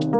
Hello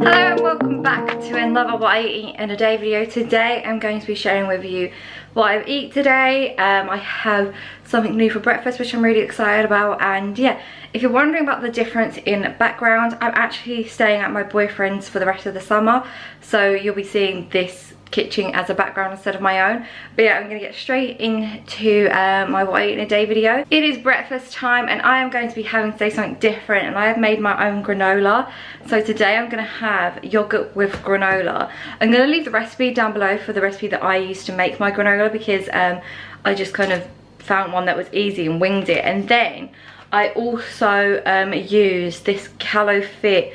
and welcome back to another what I eat in a day video. Today I'm going to be sharing with you what I eat today. I have something new for breakfast which I'm really excited about, and yeah, if you're wondering about the difference in background, I'm actually staying at my boyfriend's for the rest of the summer, so you'll be seeing this kitchen as a background instead of my own. But yeah, I'm gonna get straight into my what I eat in a day video. It is breakfast time and I am going to be having today something different, and I have made my own granola. So today I'm gonna have yogurt with granola. I'm gonna leave the recipe down below for the recipe that I used to make my granola, because I just kind of found one that was easy and winged it. And then I also used this Callow Fit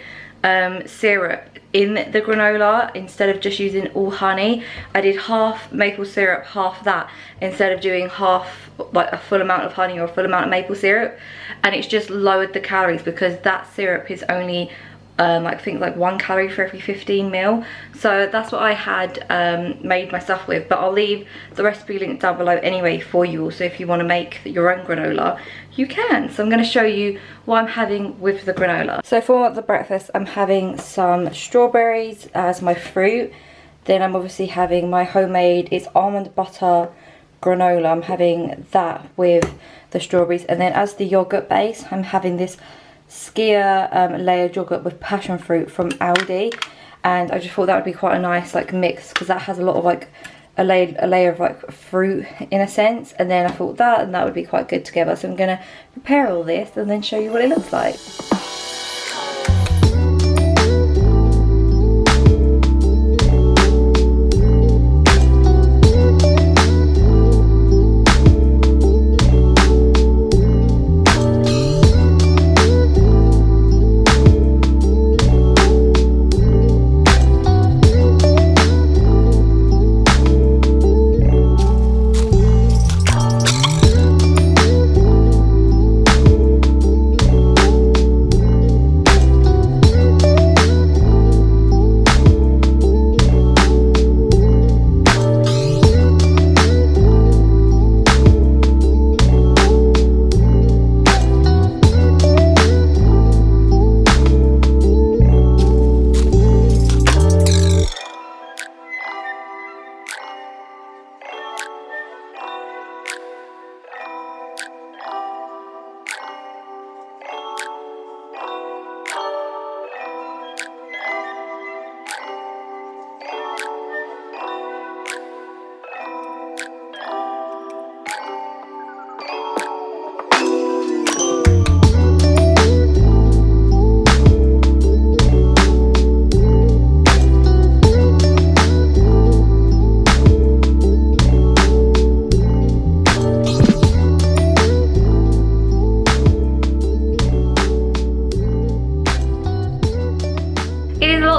syrup in the granola instead of just using all honey. I did half maple syrup, half that, instead of doing half, like a full amount of honey or a full amount of maple syrup, and it's just lowered the calories because that syrup is only I think like 1 calorie for every 15 ml. So that's what I had made my stuff with, but I'll leave the recipe link down below anyway for you all, so if you want to make your own granola you can. So I'm going to show you what I'm having with the granola. So for the breakfast I'm having some strawberries as my fruit, then I'm obviously having my homemade, it's almond butter granola, I'm having that with the strawberries, and then as the yogurt base I'm having this Skyr layered yogurt with passion fruit from Aldi, and I just thought that would be quite a nice like mix because that has a lot of like a layer of like fruit in a sense, and then I thought that and that would be quite good together. So I'm gonna prepare all this and then show you what it looks like.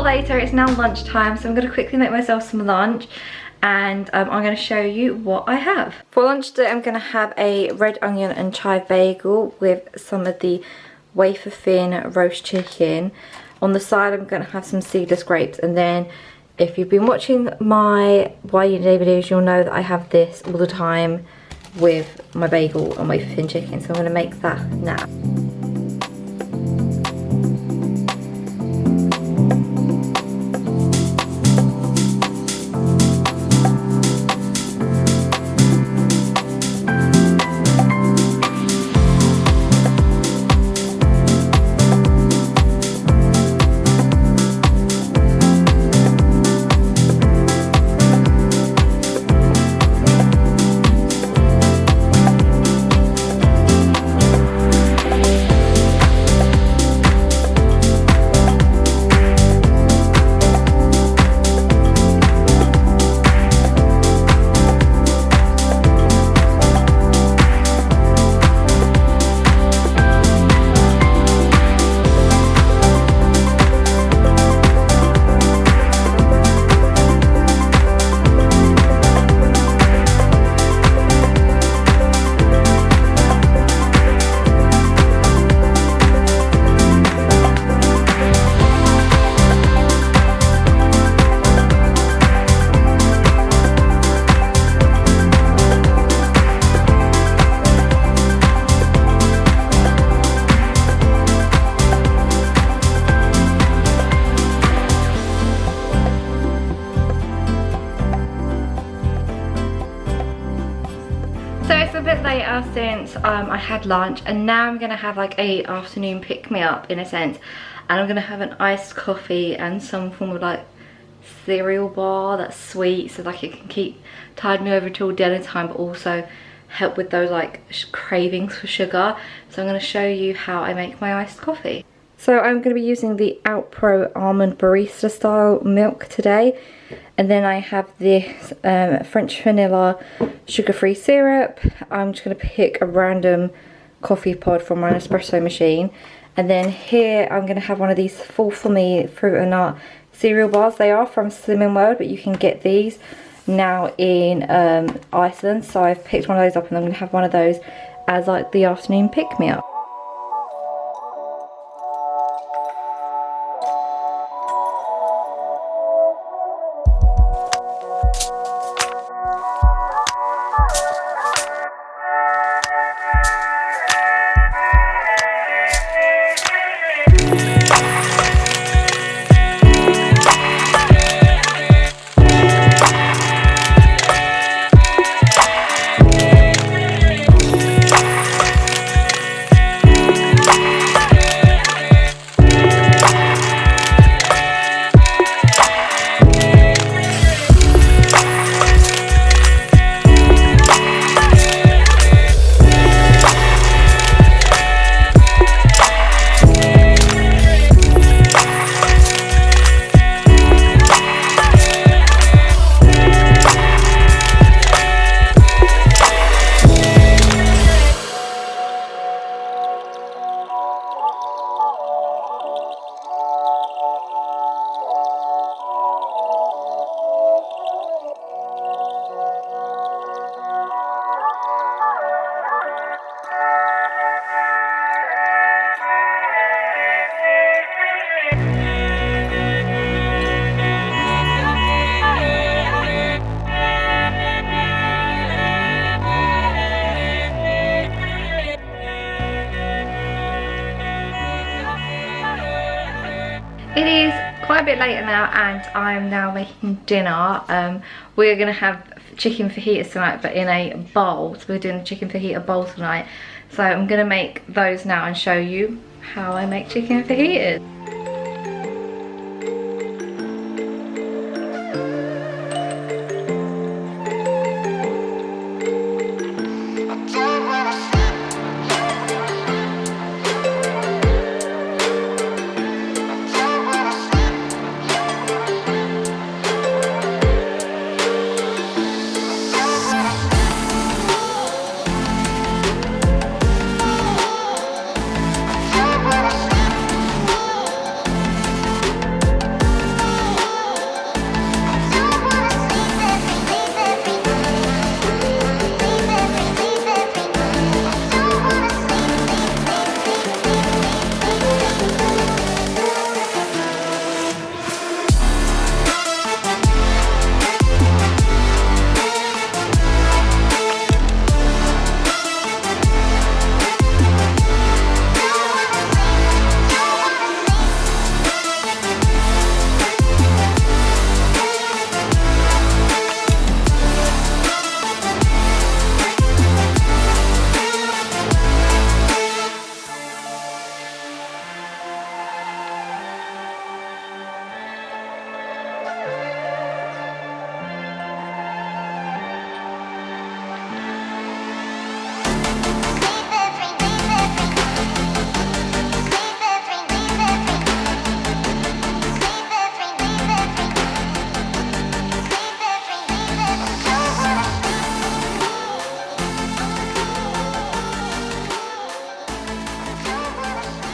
Later, it's now lunchtime, so I'm going to quickly make myself some lunch, and I'm going to show you what I have. For lunch today I'm going to have a red onion and chive bagel with some of the wafer thin roast chicken. On the side I'm going to have some seedless grapes, and then if you've been watching my Why You Day videos you'll know that I have this all the time with my bagel and wafer thin chicken, so I'm going to make that now. I had lunch, and now I'm gonna have like a afternoon pick-me-up in a sense, and I'm gonna have an iced coffee and some form of like cereal bar that's sweet, so like it can keep tide me over till dinner time, but also help with those like cravings for sugar. So I'm going to show you how I make my iced coffee. So I'm going to be using the Outpro Almond Barista style milk today, and then I have this French vanilla sugar-free syrup. I'm just going to pick a random coffee pod from my espresso machine, and then here I'm going to have one of these Full For Me fruit and nut cereal bars. They are from Slimming World, but you can get these now in Iceland, so I've picked one of those up, and I'm going to have one of those as like the afternoon pick-me-up. It is quite a bit later now, and I'm now making dinner. We're going to have chicken fajitas tonight, but in a bowl. So we're doing a chicken fajita bowl tonight. So I'm going to make those now and show you how I make chicken fajitas.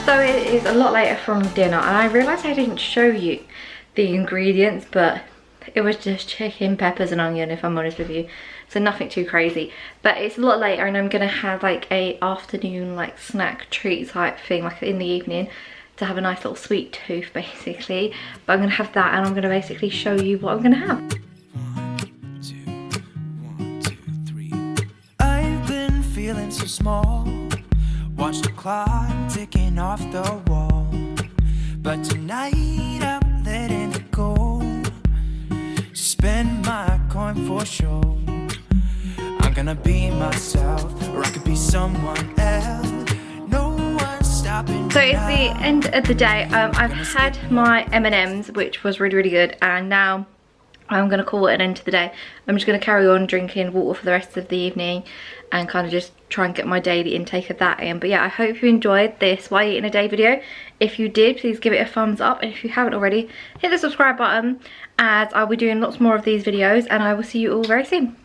So it is a lot later from dinner, and I realised I didn't show you the ingredients, but it was just chicken, peppers and onion, if I'm honest with you. So nothing too crazy. But it's a lot later, and I'm going to have like a afternoon like snack treat type thing, like in the evening, to have a nice little sweet tooth basically. But I'm going to have that, and I'm going to basically show you what I'm going to have. 1, 2, 3. I've been feeling so small. Watch the clock ticking off the wall, but tonight I'm letting it go. Spend my coin for sure. I'm gonna be myself, or I could be someone else. No one's stopping me. So it's the end of the day. I've had my M&Ms, which was really good, and now I'm gonna call it an end to the day. I'm just gonna carry on drinking water for the rest of the evening and kind of just try and get my daily intake of that in. But yeah, I hope you enjoyed this Why Eat in a Day video. If you did, please give it a thumbs up, and if you haven't already, hit the subscribe button, as I'll be doing lots more of these videos, and I will see you all very soon.